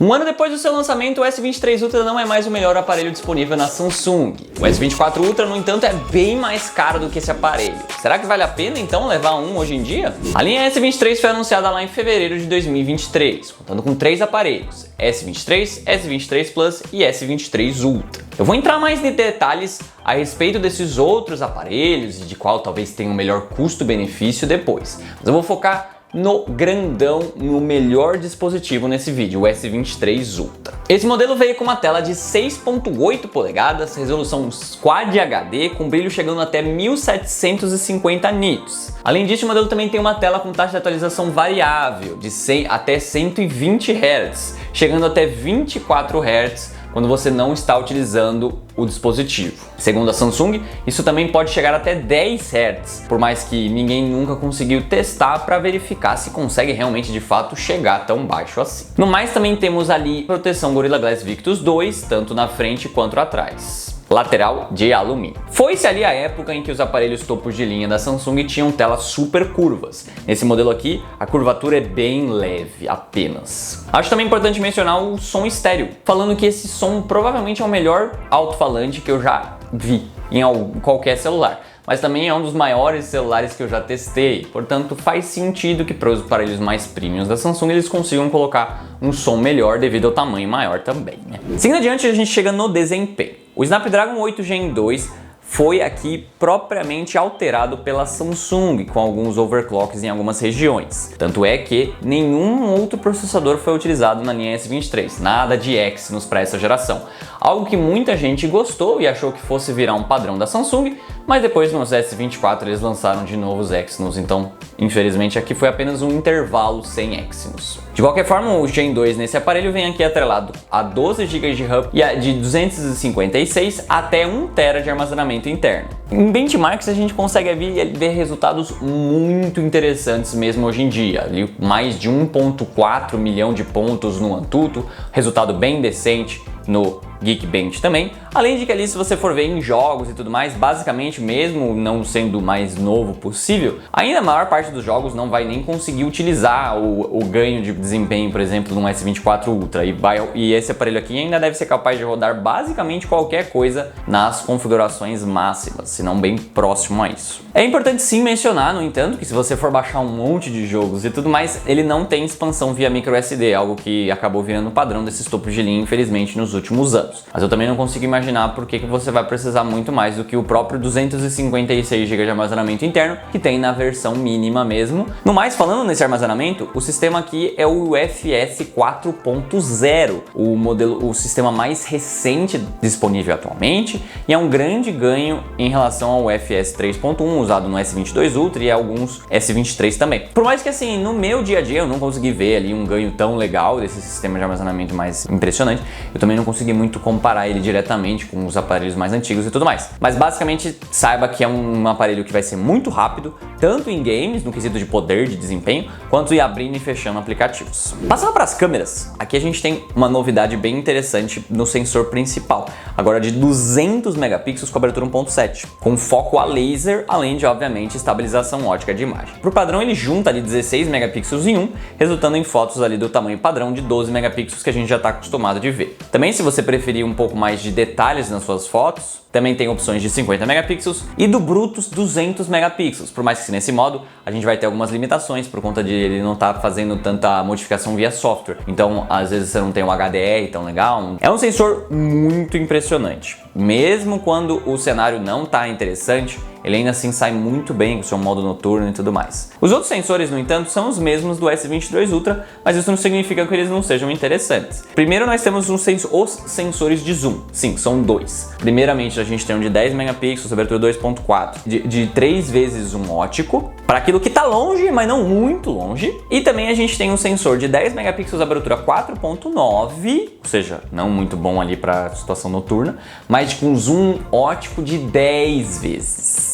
Um ano depois do seu lançamento, o S23 Ultra não é mais o melhor aparelho disponível na Samsung. O S24 Ultra, no entanto, é bem mais caro do que esse aparelho. Será que vale a pena então levar um hoje em dia? A linha S23 foi anunciada lá em fevereiro de 2023, contando com 3 aparelhos: S23, S23 Plus e S23 Ultra. Eu vou entrar mais em detalhes a respeito desses outros aparelhos e de qual talvez tenha um melhor custo-benefício depois, mas eu vou focar no grandão, no melhor dispositivo nesse vídeo, o S23 Ultra. Esse modelo veio com uma tela de 6.8 polegadas, resolução Quad HD, com brilho chegando até 1750 nits. Além disso, o modelo também tem uma tela com taxa de atualização variável, de 100 até 120 Hz, chegando até 24 Hz, quando você não está utilizando o dispositivo. Segundo a Samsung, isso também pode chegar até 10 Hz, por mais que ninguém nunca conseguiu testar para verificar se consegue realmente de fato chegar tão baixo assim. No mais, também temos ali proteção Gorilla Glass Victus 2, tanto na frente quanto atrás. Lateral de alumínio. Foi-se ali a época em que os aparelhos topos de linha da Samsung tinham telas super curvas. Nesse modelo aqui, a curvatura é bem leve, apenas. Acho também importante mencionar o som estéreo, falando que esse som provavelmente é o melhor alto-falante que eu já vi em qualquer celular, mas também é um dos maiores celulares que eu já testei, portanto faz sentido que para os aparelhos mais premiums da Samsung eles consigam colocar um som melhor devido ao tamanho maior também, né? Seguindo adiante, a gente chega no desempenho. O Snapdragon 8 Gen 2 foi aqui propriamente alterado pela Samsung, com alguns overclocks em algumas regiões. Tanto é que nenhum outro processador foi utilizado na linha S23, nada de Exynos para essa geração. Algo que muita gente gostou e achou que fosse virar um padrão da Samsung, mas depois nos S24 eles lançaram de novo os Exynos, então infelizmente aqui foi apenas um intervalo sem Exynos. De qualquer forma, o Gen 2 nesse aparelho vem aqui atrelado a 12 GB de RAM e de 256 até 1 TB de armazenamento interno. Em benchmarks a gente consegue ver resultados muito interessantes mesmo hoje em dia, ali mais de 1.4 milhão de pontos no Antutu, resultado bem decente no Geekbench também, além de que ali, se você for ver em jogos e tudo mais, basicamente, mesmo não sendo o mais novo possível, ainda a maior parte dos jogos não vai nem conseguir utilizar o ganho de desempenho, por exemplo, de um S24 Ultra, e esse aparelho aqui ainda deve ser capaz de rodar basicamente qualquer coisa nas configurações máximas, se não bem próximo a isso. É importante sim mencionar, no entanto, que se você for baixar um monte de jogos e tudo mais, ele não tem expansão via microSD, algo que acabou virando padrão desses topos de linha, infelizmente, nos últimos anos. Mas eu também não consigo imaginar por que você vai precisar muito mais do que o próprio 256 GB de armazenamento interno, que tem na versão mínima mesmo. No mais, falando nesse armazenamento, o sistema aqui é o UFS 4.0, o sistema mais recente disponível atualmente, e é um grande ganho em relação ao UFS 3.1, usado no S22 Ultra e alguns S23 também. Por mais que assim, no meu dia a dia eu não consegui ver ali um ganho tão legal desse sistema de armazenamento mais impressionante, eu também não consegui muito comparar ele diretamente com os aparelhos mais antigos e tudo mais. Mas basicamente saiba que é um aparelho que vai ser muito rápido, tanto em games, no quesito de poder de desempenho, quanto em abrindo e fechando aplicativos. Passando para as câmeras, aqui a gente tem uma novidade bem interessante no sensor principal, agora de 200 megapixels com abertura 1.7, com foco a laser, além de obviamente estabilização ótica de imagem. Para o padrão ele junta ali 16 megapixels em um, resultando em fotos ali do tamanho padrão de 12 megapixels que a gente já está acostumado de ver. Também, se você preferir um pouco mais de detalhes nas suas fotos, também tem opções de 50 megapixels e do Brutus 200 megapixels, por mais que nesse modo a gente vai ter algumas limitações por conta de ele não estar fazendo tanta modificação via software, então às vezes você não tem um HDR tão legal. É um sensor muito impressionante, mesmo quando o cenário não está interessante, ele ainda assim sai muito bem com o seu modo noturno e tudo mais. Os outros sensores, no entanto, são os mesmos do S22 Ultra, mas isso não significa que eles não sejam interessantes. Primeiro nós temos os sensores de zoom, sim, são dois. Primeiramente a gente tem um de 10 megapixels, abertura 2.4, de 3 vezes zoom ótico, para aquilo que está longe, mas não muito longe. E também a gente tem um sensor de 10 megapixels, abertura 4.9, ou seja, não muito bom ali para situação noturna, mas com zoom ótico de 10 vezes.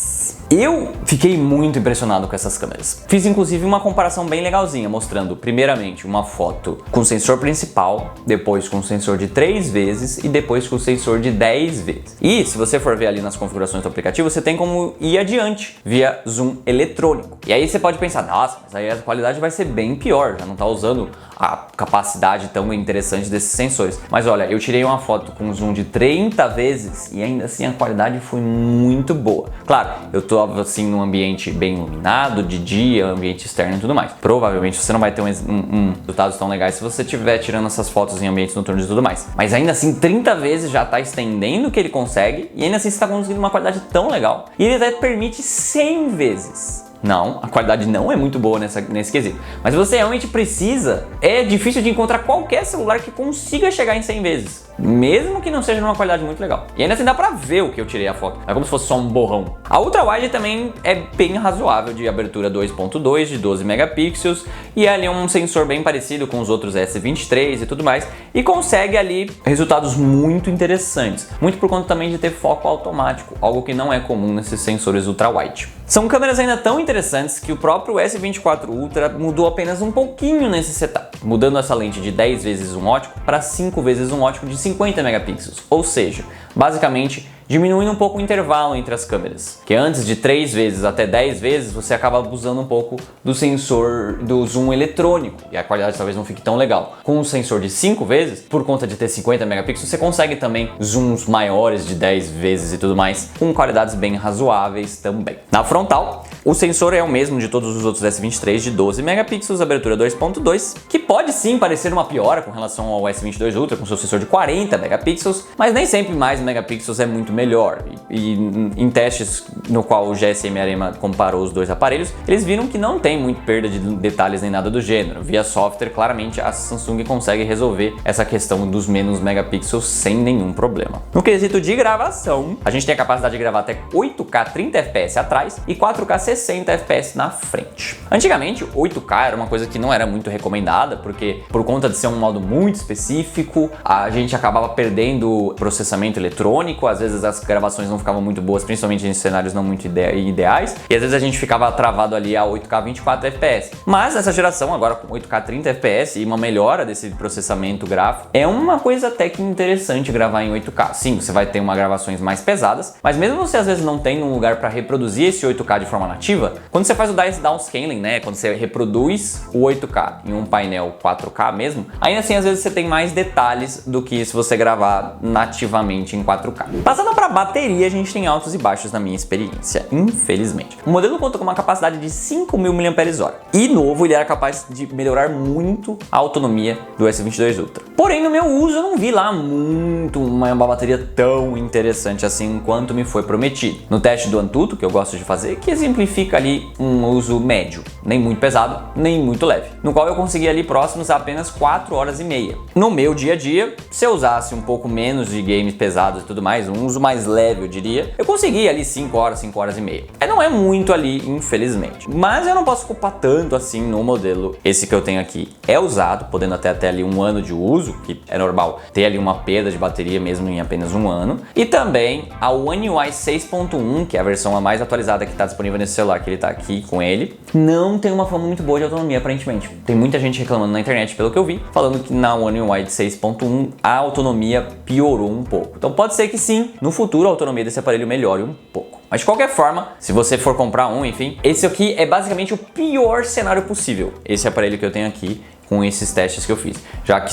Eu fiquei muito impressionado com essas câmeras. Fiz inclusive uma comparação bem legalzinha, mostrando primeiramente uma foto com o sensor principal, depois com o sensor de 3 vezes e depois com o sensor de 10 vezes. E se você for ver ali nas configurações do aplicativo, você tem como ir adiante via zoom eletrônico. E aí você pode pensar, nossa, mas aí a qualidade vai ser bem pior, já não tá usando a capacidade tão interessante desses sensores. Mas olha, eu tirei uma foto com zoom de 30 vezes e ainda assim a qualidade foi muito boa. Claro, eu tô assim num ambiente bem iluminado, de dia, ambiente externo e tudo mais. Provavelmente você não vai ter resultados tão legais se você estiver tirando essas fotos em ambientes noturnos e tudo mais. Mas ainda assim, 30 vezes já tá estendendo o que ele consegue e ainda assim você tá conseguindo uma qualidade tão legal. E ele até permite 100 vezes. Não, a qualidade não é muito boa nesse quesito. Mas se você realmente precisa, é difícil de encontrar qualquer celular que consiga chegar em 100 vezes. Mesmo que não seja numa qualidade muito legal. E ainda assim dá pra ver o que eu tirei a foto. É como se fosse só um borrão. A ultra-wide também é bem razoável, de abertura 2.2, de 12 megapixels. E é ali um sensor bem parecido com os outros S23 e tudo mais. E consegue ali resultados muito interessantes. Muito por conta também de ter foco automático. Algo que não é comum nesses sensores ultra-wide. São câmeras ainda tão interessantes que o próprio S24 Ultra mudou apenas um pouquinho nesse setup. Mudando essa lente de 10 vezes um ótico para 5 vezes um ótico de 50 megapixels, ou seja, basicamente diminuindo um pouco o intervalo entre as câmeras, que antes de 3 vezes até 10 vezes você acaba abusando um pouco do sensor do zoom eletrônico e a qualidade talvez não fique tão legal. Com um sensor de 5 vezes, por conta de ter 50 megapixels, você consegue também zooms maiores de 10 vezes e tudo mais, com qualidades bem razoáveis também. Na frontal, o sensor é o mesmo de todos os outros S23 de 12 megapixels, abertura 2.2, que pode sim parecer uma piora com relação ao S22 Ultra com seu sensor de 40 megapixels, mas nem sempre mais megapixels é muito melhor. E em testes no qual o GSM Arena comparou os dois aparelhos, eles viram que não tem muito perda de detalhes nem nada do gênero. Via software, claramente a Samsung consegue resolver essa questão dos menos megapixels sem nenhum problema. No quesito de gravação, a gente tem a capacidade de gravar até 8K 30 fps atrás e 4K 60 fps na frente. Antigamente, 8K era uma coisa que não era muito recomendada, porque por conta de ser um modo muito específico, a gente acabava perdendo processamento eletrônico, às vezes as gravações não ficavam muito boas, principalmente em cenários não muito ideais, e às vezes a gente ficava travado ali a 8K 24 fps. Mas essa geração, agora com 8K 30 fps e uma melhora desse processamento gráfico, é uma coisa até que interessante gravar em 8K. Sim, você vai ter gravações mais pesadas, mas mesmo você às vezes não tendo um lugar para reproduzir esse 8K de forma nativa, quando você faz o downscaling, né, quando você reproduz o 8K em um painel 4K mesmo, ainda assim às vezes você tem mais detalhes do que se você gravar nativamente em 4K. Passando para bateria, a gente tem altos e baixos na minha experiência, infelizmente. O modelo conta com uma capacidade de 5.000 mAh e novo ele era capaz de melhorar muito a autonomia do S22 Ultra. Porém, no meu uso eu não vi lá uma bateria tão interessante assim quanto me foi prometido. No teste do Antutu, que eu gosto de fazer, que exemplifica ali um uso médio, nem muito pesado, nem muito leve, no qual eu consegui ali próximos a apenas 4 horas e meia. No meu dia a dia, se eu usasse um pouco menos de games pesados e tudo mais, um uso mais leve eu diria, eu consegui ali 5 horas e meia. Não é muito ali, infelizmente. Mas eu não posso culpar tanto assim no modelo. Esse que eu tenho aqui é usado, podendo até ali 1 ano de uso, que é normal ter ali uma perda de bateria mesmo em apenas 1 ano. E também a One UI 6.1, que é a versão mais atualizada que está disponível nesse celular, que ele está aqui com ele, não tem uma forma muito boa de autonomia aparentemente. Tem muita gente reclamando na internet, pelo que eu vi, falando que na One UI 6.1 a autonomia piorou um pouco. Então pode ser que sim, no futuro a autonomia desse aparelho melhore um pouco. Mas de qualquer forma, se você for comprar um, enfim, esse aqui é basicamente o pior cenário possível. Esse aparelho que eu tenho aqui, com esses testes que eu fiz, já que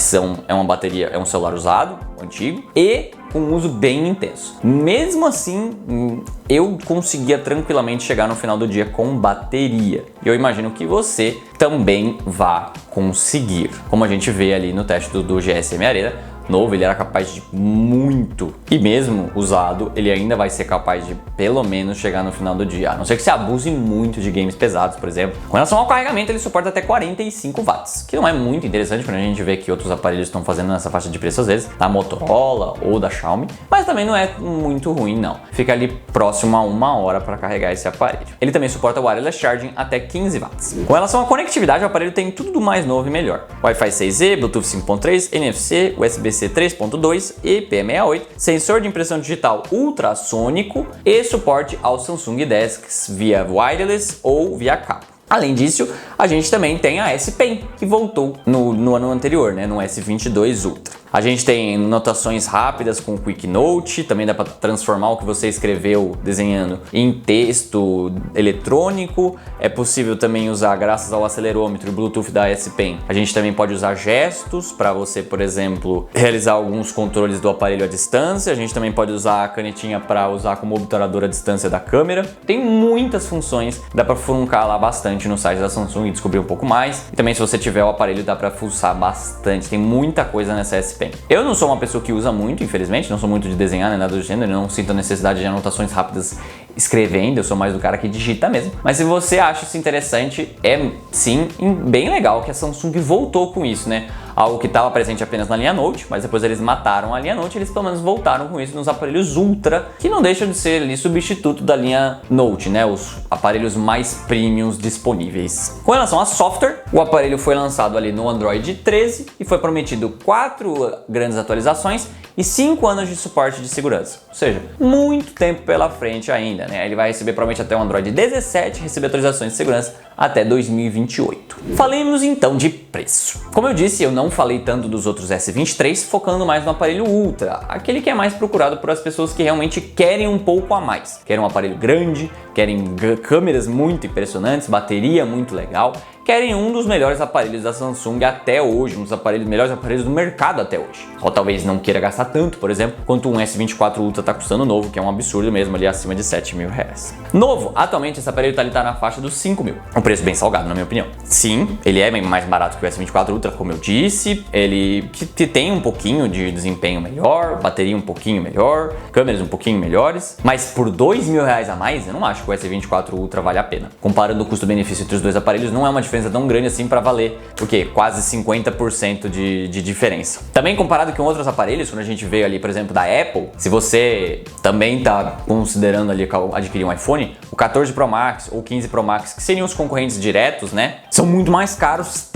é uma bateria, é um celular usado, antigo, e com um uso bem intenso. Mesmo assim, eu conseguia tranquilamente chegar no final do dia com bateria. E eu imagino que você também vá conseguir. Como a gente vê ali no teste do GSM Arena, novo, ele era capaz de muito, e mesmo usado, ele ainda vai ser capaz de pelo menos chegar no final do dia, a não ser que você abuse muito de games pesados, por exemplo. Com relação ao carregamento, ele suporta até 45 watts, que não é muito interessante quando a gente vê que outros aparelhos estão fazendo nessa faixa de preço, às vezes, da Motorola ou da Xiaomi, mas também não é muito ruim, não. Fica ali próximo a 1 hora para carregar esse aparelho. Ele também suporta wireless charging até 15 watts. Com relação à conectividade, o aparelho tem tudo do mais novo e melhor. Wi-Fi 6E, Bluetooth 5.3, NFC, USB-C NFC 3.2 e IP68, sensor de impressão digital ultrassônico e suporte ao Samsung Desks via wireless ou via cabo. Além disso, a gente também tem a S Pen, que voltou no ano anterior, né, no S22 Ultra. A gente tem notações rápidas com Quick Note, também dá para transformar o que você escreveu desenhando em texto eletrônico. É possível também usar, graças ao acelerômetro e Bluetooth da S Pen, a gente também pode usar gestos para você, por exemplo, realizar alguns controles do aparelho à distância. A gente também pode usar a canetinha para usar como obturador à distância da câmera. Tem muitas funções, dá para furuncar lá bastante no site da Samsung e descobrir um pouco mais. E também, se você tiver o aparelho, dá para fuçar bastante, tem muita coisa nessa S Pen. Eu não sou uma pessoa que usa muito, infelizmente, não sou muito de desenhar nem nada do gênero, não sinto a necessidade de anotações rápidas escrevendo, eu sou mais do cara que digita mesmo. Mas se você acha isso interessante, é sim bem legal que a Samsung voltou com isso, né? Algo que estava presente apenas na linha Note, mas depois eles mataram a linha Note, eles pelo menos voltaram com isso nos aparelhos Ultra, que não deixam de ser ali substituto da linha Note, né? Os aparelhos mais premiums disponíveis. Com relação a software, o aparelho foi lançado ali no Android 13 e foi prometido 4 grandes atualizações e 5 anos de suporte de segurança. Ou seja, muito tempo pela frente ainda, né? Ele vai receber provavelmente até o Android 17, receber atualizações de segurança até 2028. Falemos então de preço. Como eu disse, eu não falei tanto dos outros S23, focando mais no aparelho Ultra, aquele que é mais procurado por as pessoas que realmente querem um pouco a mais. Querem um aparelho grande, querem câmeras muito impressionantes, bateria muito legal, querem um dos melhores aparelhos da Samsung até hoje, um dos melhores aparelhos do mercado até hoje. Ou talvez não queira gastar tanto, por exemplo, quanto um S24 Ultra está custando novo, que é um absurdo mesmo, ali acima de 7 mil reais. Novo, atualmente esse aparelho tá na faixa dos 5 mil. Um preço bem salgado, na minha opinião. Sim, ele é mais barato que o S24 Ultra, como eu disse, ele que tem um pouquinho de desempenho melhor, bateria um pouquinho melhor, câmeras um pouquinho melhores, mas por 2 mil reais a mais, eu não acho que o S24 Ultra vale a pena. Comparando o custo-benefício entre os dois aparelhos, não é uma diferença tão grande assim para valer o quê? Quase 50% de diferença. Também comparado com outros aparelhos, quando a gente vê ali, por exemplo, da Apple, se você também está considerando ali adquirir um iPhone, o 14 Pro Max ou 15 Pro Max, que seriam os concorrentes diretos, né? São muito mais caros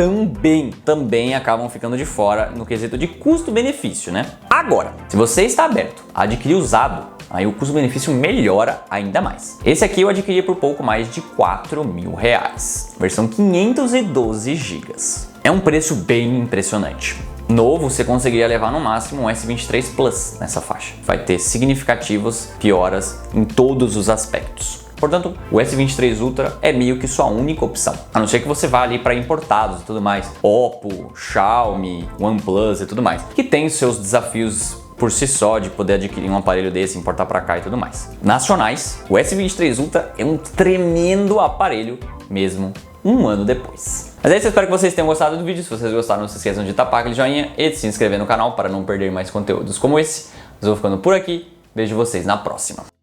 também acabam ficando de fora no quesito de custo-benefício, né? Agora, se você está aberto a adquirir usado, aí o custo-benefício melhora ainda mais. Esse aqui eu adquiri por pouco mais de 4 mil reais, versão 512 GB. É um preço bem impressionante. Novo, você conseguiria levar no máximo um S23 Plus nessa faixa. Vai ter significativas pioras em todos os aspectos. Portanto, o S23 Ultra é meio que sua única opção. A não ser que você vá ali para importados e tudo mais. Oppo, Xiaomi, OnePlus e tudo mais. Que tem seus desafios por si só de poder adquirir um aparelho desse, importar para cá e tudo mais. Nacionais, o S23 Ultra é um tremendo aparelho mesmo um ano depois. Mas é isso, eu espero que vocês tenham gostado do vídeo. Se vocês gostaram, não se esqueçam de tapar aquele joinha e de se inscrever no canal para não perder mais conteúdos como esse. Eu vou ficando por aqui. Vejo vocês na próxima.